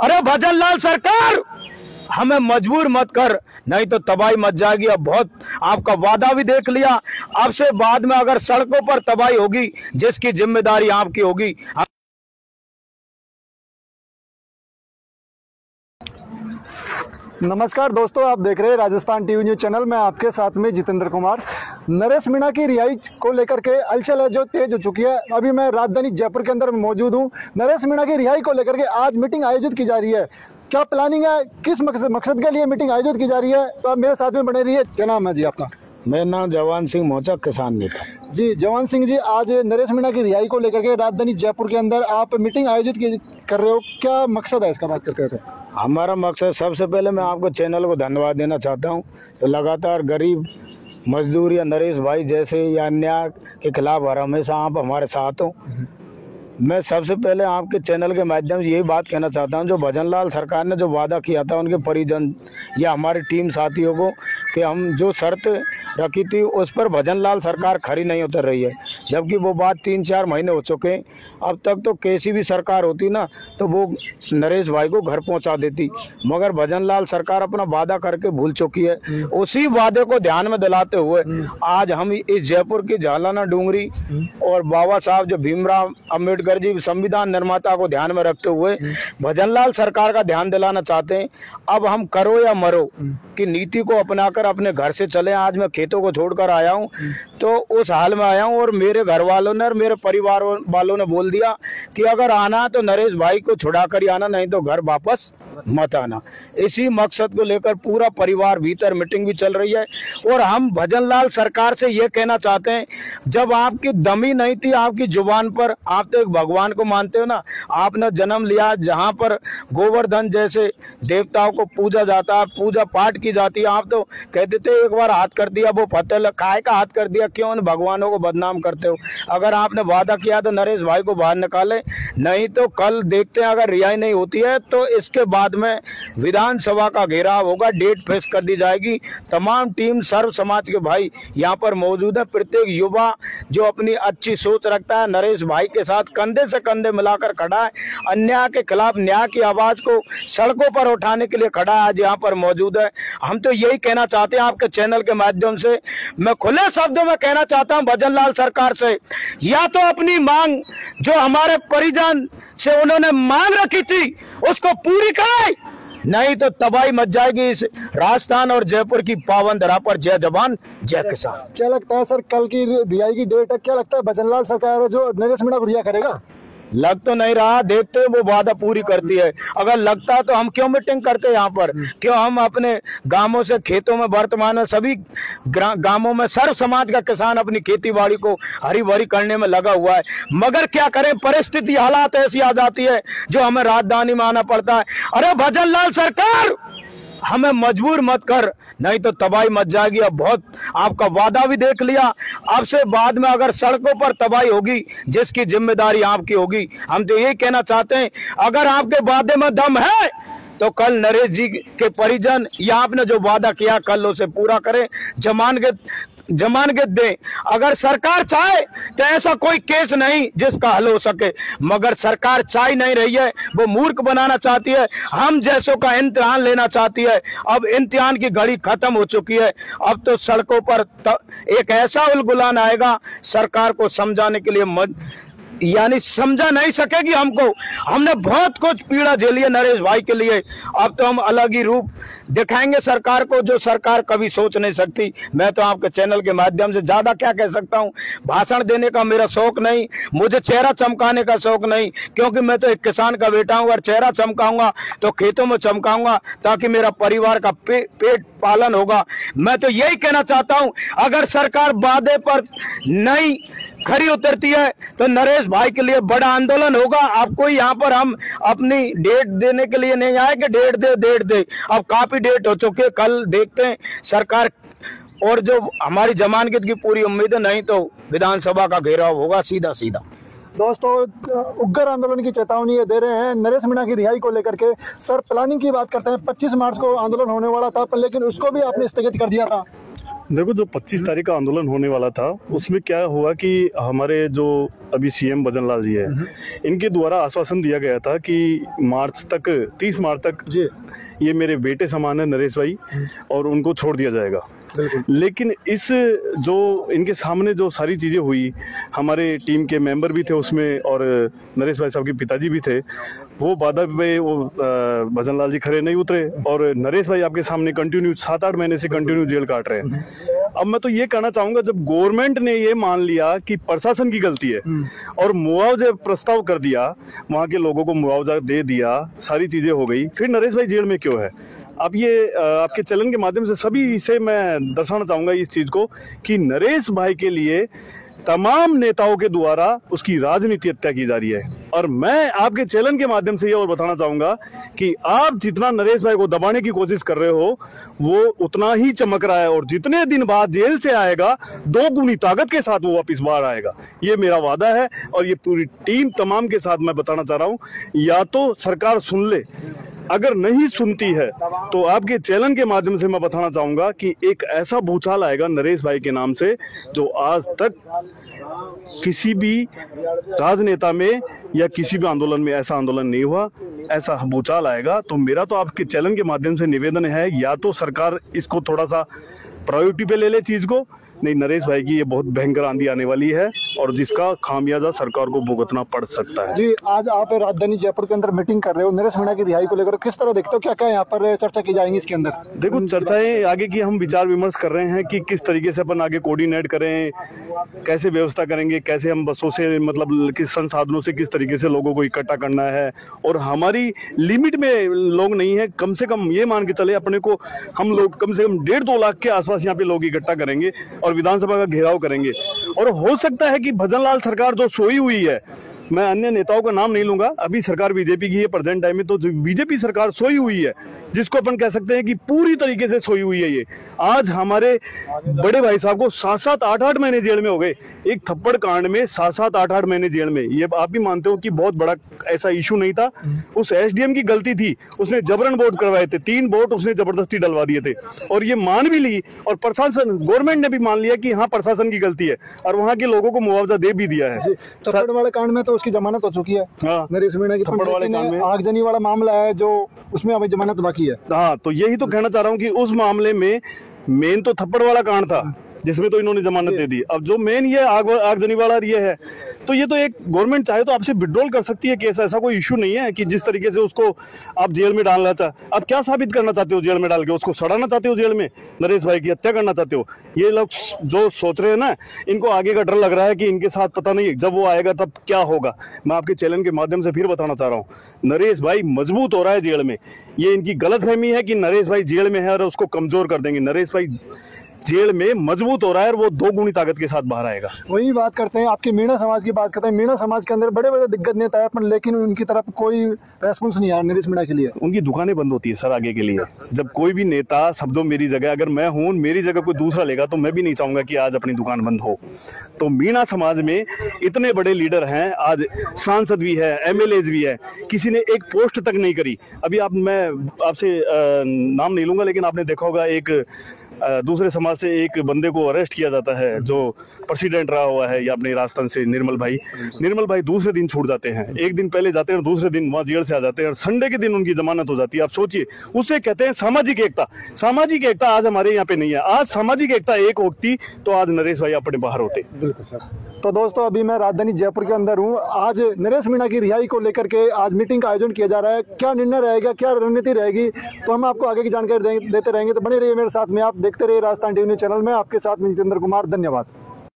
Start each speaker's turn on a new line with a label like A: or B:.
A: अरे भजनलाल सरकार, हमें मजबूर मत कर, नहीं तो तबाही मच जाएगी। अब बहुत आपका वादा भी देख लिया, अब से बाद में अगर सड़कों पर तबाही होगी जिसकी जिम्मेदारी आपकी होगी।
B: नमस्कार दोस्तों, आप देख रहे हैं राजस्थान टीवी न्यूज चैनल में, आपके साथ में जितेंद्र कुमार। नरेश मीणा की रिहाई को लेकर के हलचल है जो तेज हो चुकी है। अभी मैं राजधानी जयपुर के अंदर मौजूद हूं। नरेश मीणा की रिहाई को लेकर के आज मीटिंग आयोजित की जा रही है। क्या प्लानिंग है, किस मकसद के लिए मीटिंग आयोजित की जा रही है, तो आप मेरे साथ में बने रहिए। क्या नाम है जी आपका?
A: मेरा नाम जवान सिंह मोचा, किसान नेता
B: जी। जवान सिंह जी, आज नरेश मीणा की रिहाई को लेकर के राजधानी जयपुर के अंदर आप मीटिंग आयोजित कर रहे हो, क्या मकसद है इसका, बात करते थे?
A: हमारा मकसद, सबसे पहले मैं आपको चैनल को धन्यवाद देना चाहता हूं। तो लगातार गरीब मजदूर या नरेश भाई जैसे या अन्याय के खिलाफ हर हमेशा आप हमारे साथ हो। मैं सबसे पहले आपके चैनल के माध्यम से यही बात कहना चाहता हूं, जो भजनलाल सरकार ने जो वादा किया था उनके परिजन या हमारी टीम साथियों को कि हम जो शर्त रखी थी उस पर भजनलाल सरकार खरी नहीं उतर रही है, जबकि वो बात 3-4 महीने हो चुके हैं। अब तक तो कैसी भी सरकार होती ना तो वो नरेश भाई को घर पहुंचा देती, मगर भजनलाल सरकार अपना वादा करके भूल चुकी है। उसी वादे को ध्यान में दिलाते हुए आज हम इस जयपुर की झालाना डूंगरी और बाबा साहब जो भीमराव अम्बेडकर जी संविधान निर्माता को ध्यान में रखते हुए भजनलाल सरकार का ध्यान दिलाना चाहते हैं। अब हम करो या मरो की नीति को अपनाकर अपने घर से चले। आज मैं खेतों को छोड़कर आया हूं, तो उस हाल में आया हूं और मेरे घर वालों ने और मेरे परिवार वालों ने बोल दिया कि अगर आना तो नरेश भाई को छुड़ा कर ही आना, नहीं तो घर वापस मत आना। इसी मकसद को लेकर पूरा परिवार भीतर मीटिंग भी चल रही है। और हम भजनलाल सरकार से ये कहना चाहते हैं, जब आपकी दमी नहीं थी आपकी जुबान पर, आप तो एक भगवान को मानते हो ना, आपने जन्म लिया जहां पर गोवर्धन जैसे देवताओं को पूजा जाता है, पूजा पाठ की जाती है। आप तो कहते थे एक बार हाथ कर दिया वो फतेह, काय का हाथ कर दिया, क्यों उन भगवानों को बदनाम करते हो? अगर आपने वादा किया तो नरेश भाई को बाहर निकाले, नहीं तो कल देखते हैं अगर रिहाई नहीं होती है तो इसके बाद में विधानसभा का घेराव होगा, डेट फिक्स कर दी जाएगी। तमाम टीम सर्व समाज के भाई यहाँ पर मौजूद है। प्रत्येक युवा जो अपनी अच्छी सोच रखता है नरेश भाई के साथ कंधे से कंधे मिलाकर खड़ा है, अन्याय के खिलाफ न्याय की आवाज को सड़कों पर उठाने के लिए खड़ा है, आज यहाँ पर मौजूद है। हम तो यही कहना चाहते हैं आपके चैनल के माध्यम से, मैं खुले शब्दों में कहना चाहता हूं भजनलाल सरकार से, या तो अपनी मांग जो हमारे परिजन से उन्होंने मांग रखी थी उसको पूरी कराए, नहीं तो तबाही मच जाएगी इस राजस्थान और जयपुर की पावन धरा पर। जय जवान जय किसान।
B: क्या लगता है सर, कल की रिहाई की डेट है, क्या लगता है भजनलाल सरकार जो नरेश मीणा को रिहा करेगा?
A: लग तो नहीं रहा, देखते वो वादा पूरी करती है। अगर लगता तो हम क्यों मीटिंग करते यहाँ पर, क्यों हम अपने गांवों से खेतों में, वर्तमान में सभी गांवों में सर्व समाज का किसान अपनी खेती बाड़ी को हरी भरी करने में लगा हुआ है। मगर क्या करें, परिस्थिति हालात ऐसी आ जाती है जो हमें राजधानी में आना पड़ता है। अरे भजनलाल सरकार, हमें मजबूर मत कर, नहीं तो तबाही मच जाएगी। अब बहुत आपका वादा भी देख लिया, अब से बाद में अगर सड़कों पर तबाही होगी जिसकी जिम्मेदारी आपकी होगी। हम तो यही कहना चाहते हैं, अगर आपके वादे में दम है तो कल नरेश जी के परिजन या आपने जो वादा किया कल उसे पूरा करें, जमानत दें। अगर सरकार चाहे तो ऐसा कोई केस नहीं जिसका हल हो सके, मगर सरकार चाह नहीं रही है, वो मूर्ख बनाना चाहती है, हम जैसों का इम्तिहान लेना चाहती है। अब इम्तिहान की घड़ी खत्म हो चुकी है। अब तो सड़कों पर एक ऐसा उलगुलान आएगा, सरकार को समझाने के लिए यानी समझा नहीं सकेगी हमको। हमने बहुत कुछ पीड़ा झेली है नरेश भाई के लिए, अब तो हम अलग ही रूप दिखाएंगे सरकार को जो सरकार कभी सोच नहीं सकती। मैं तो आपके चैनल के माध्यम से ज्यादा क्या कह सकता हूं, भाषण देने का मेरा शौक नहीं, मुझे चेहरा चमकाने का शौक नहीं, क्योंकि मैं तो एक किसान का बेटा हूं और चेहरा चमकाऊंगा तो खेतों में चमकाऊंगा ताकि मेरा परिवार का पेट पालन होगा। मैं तो यही कहना चाहता हूं, अगर सरकार वादे पर नहीं खरी उतरती है तो नरेश भाई के लिए बड़ा आंदोलन होगा। आपको यहाँ पर हम अपनी डेट देने के लिए नहीं आए कि डेट दे, अब काफी डेट हो चुकी है, कल देखते हैं सरकार। और जो हमारी जमानत की पूरी उम्मीद है, नहीं तो विधानसभा का घेराव होगा सीधा सीधा।
B: दोस्तों, उग्र आंदोलन की चेतावनी ये दे रहे हैं नरेश मीणा की रिहाई को लेकर के। सर, प्लानिंग की बात करते हैं, 25 मार्च को आंदोलन होने वाला था, पर लेकिन उसको भी आपने स्थगित कर दिया था।
C: देखो, जो 25 तारीख का आंदोलन होने वाला था उसमें क्या हुआ कि हमारे जो अभी सीएम भजन लाल जी है, इनके द्वारा आश्वासन दिया गया था कि मार्च तक, 30 मार्च तक ये मेरे बेटे समान है नरेश भाई, और उनको छोड़ दिया जाएगा। लेकिन इस जो इनके सामने जो सारी चीज़ें हुई, हमारे टीम के मेंबर भी थे उसमें और नरेश भाई साहब के पिताजी भी थे, वो बाधा पे वो भजन लाल जी खड़े नहीं उतरे और नरेश भाई आपके सामने कंटिन्यू 7-8 महीने से कंटिन्यू जेल काट रहे हैं। अब मैं तो ये कहना चाहूंगा, जब गवर्नमेंट ने ये मान लिया कि प्रशासन की गलती है और मुआवजे प्रस्ताव कर दिया, वहां के लोगों को मुआवजा दे दिया, सारी चीजें हो गई, फिर नरेश भाई जेल में क्यों है? अब ये आपके चैनल के माध्यम से सभी से मैं दर्शाना चाहूंगा इस चीज को कि नरेश भाई के लिए तमाम नेताओं के द्वारा उसकी राजनीति हत्या की जा रही है। और मैं आपके चैनल के माध्यम से ये और बताना चाहूंगा कि आप जितना नरेश भाई को दबाने की कोशिश कर रहे हो वो उतना ही चमक रहा है, और जितने दिन बाद जेल से आएगा 2 गुनी ताकत के साथ वो वापिस बाहर आएगा। ये मेरा वादा है और ये पूरी टीम तमाम के साथ मैं बताना चाह रहा हूँ। या तो सरकार सुन ले, अगर नहीं सुनती है तो आपके चैनल के माध्यम से मैं बताना चाहूंगा कि एक ऐसा भूचाल आएगा नरेश भाई के नाम से जो आज तक किसी भी राजनेता में या किसी भी आंदोलन में ऐसा आंदोलन नहीं हुआ। ऐसा भूचाल आएगा। तो मेरा तो आपके चैनल के माध्यम से निवेदन है, या तो सरकार इसको थोड़ा सा प्रायोरिटी पे ले ले चीज को, नहीं नरेश भाई की ये बहुत भयंकर आंधी आने वाली है और जिसका खामियाजा सरकार को भुगतना पड़ सकता है।
B: जी, आज आप राजधानी जयपुर के अंदर मीटिंग कर रहे हो, नरेश मीणा की रिहाई को लेकर किस तरह देखते हो, क्या क्या यहाँ पर चर्चा की जाएंगी इसके अंदर?
C: देखो, चर्चाएं आगे की हम विचार विमर्श कर रहे हैं कि किस तरीके से अपन आगे कोऑर्डिनेट करें, कैसे व्यवस्था करेंगे, कैसे हम बसों से मतलब किस संसाधनों से किस तरीके से लोगों को इकट्ठा करना है। और हमारी लिमिट में लोग नहीं है, कम से कम ये मान के चले अपने को हम लोग कम से कम 1.5-2 लाख के आसपास यहाँ पे लोग इकट्ठा करेंगे और विधानसभा का घेराव करेंगे। और हो सकता है कि भजन लाल सरकार जो सोई हुई है, मैं अन्य नेताओं का नाम नहीं लूंगा, अभी सरकार बीजेपी की है प्रेजेंट टाइम में, तो बीजेपी सरकार सोई हुई है, जिसको अपन कह सकते हैं कि पूरी तरीके से सोई हुई है। ये आज हमारे बड़े भाई साहब को 7-7, 8-8 महीने जेल में हो गए, एक थप्पड़ कांड में 7-7, 8-8 महीने जेल में। ये आप भी मानते हो कि बहुत बड़ा ऐसा इशू नहीं था, उस एसडीएम की गलती थी, उसने जबरन वोट करवाए थे, 3 वोट उसने जबरदस्ती डलवा दिए थे और ये मान भी ली, और प्रशासन गवर्नमेंट ने भी मान लिया कि हाँ प्रशासन की गलती है और वहां के लोगों को मुआवजा दे भी दिया है।
B: थप्पड़ वाले कांड में तो उसकी जमानत हो चुकी है।
C: हाँ,
B: नरेश मीणा की
C: थप्पड़ वाले कांड में
B: आगजनी वाला मामला है जो उसमें अभी जमानत बाकी है।
C: हाँ, तो यही तो कहना चाह रहा हूँ कि उस मामले में मेन तो थप्पड़ वाला कांड था जिसमें तो इन्होंने जमानत दे दी। अब जो मेन ये आगजनी वाला ये है, तो ये तो एक गवर्नमेंट चाहे तो आपसे विड्रॉल कर सकती है केस, ऐसा कोई इशू नहीं है कि जिस तरीके से उसको आप जेल में डालना चाहते। अब क्या साबित करना चाहते हो जेल में डाल के? उसको सड़ाना चाहते हो जेल में? नरेश भाई की हत्या करना चाहते हो? ये लोग जो सोच रहे हैं ना, इनको आगे का डर लग रहा है कि इनके साथ पता नहीं जब वो आएगा तब क्या होगा। मैं आपके चैनल के माध्यम से फिर बताना चाह रहा हूँ, नरेश भाई मजबूत हो रहा है जेल में। ये इनकी गलतफहमी है कि नरेश भाई जेल में है और उसको कमजोर कर देंगे। नरेश भाई जेल में मजबूत हो रहा है और वो 2 गुनी ताकत के साथ बाहर आएगा।
B: वही बात करते हैं, आपके मीणा समाज की बात करते हैं। मीणा समाज के अंदर बड़े बड़े दिग्गज नेता है, लेकिन उनकी तरफ कोई रेस्पॉन्स नहीं आया नरेश मीणा के लिए।
C: उनकी दुकानें बंद होती है सर आगे के लिए। जब कोई भी नेता समझो मेरी जगह, अगर मैं हूं मेरी जगह कोई दूसरा लेगा तो मैं भी नहीं चाहूंगा कि आज अपनी दुकान बंद हो। तो मीणा समाज में इतने बड़े लीडर हैं, आज सांसद भी है, एमएलएज भी है, किसी ने एक पोस्ट तक नहीं करी। अभी मैं आपसे नाम नहीं लूंगा, लेकिन आपने देखा होगा एक दूसरे समाज से एक बंदे को अरेस्ट किया जाता है जो प्रेसिडेंट रहा हुआ है या अपने राजस्थान से, निर्मल भाई दूसरे दिन छूट जाते हैं। एक दिन पहले जाते हैं और दूसरे दिन वहां जेल से आ जाते हैं और संडे के दिन उनकी जमानत हो जाती है। आप सोचिए, उसे कहते हैं सामाजिक एकता। सामाजिक एकता आज हमारे यहाँ पे नहीं है। आज सामाजिक एकता एक होती तो आज नरेश भाई अपने बाहर होते।
B: बिल्कुल सर। तो दोस्तों, अभी मैं राजधानी जयपुर के अंदर हूँ। आज नरेश मीणा की रिहाई को लेकर के आज मीटिंग का आयोजन किया जा रहा है। क्या निर्णय रहेगा, क्या रणनीति रहेगी, तो हम आपको आगे की जानकारी देते रहेंगे। तो बने रहिए मेरे साथ में, आप देखते रहिए राजस्थान टीवी न्यूज़ चैनल में। आपके साथ में जितेंद्र कुमार, धन्यवाद।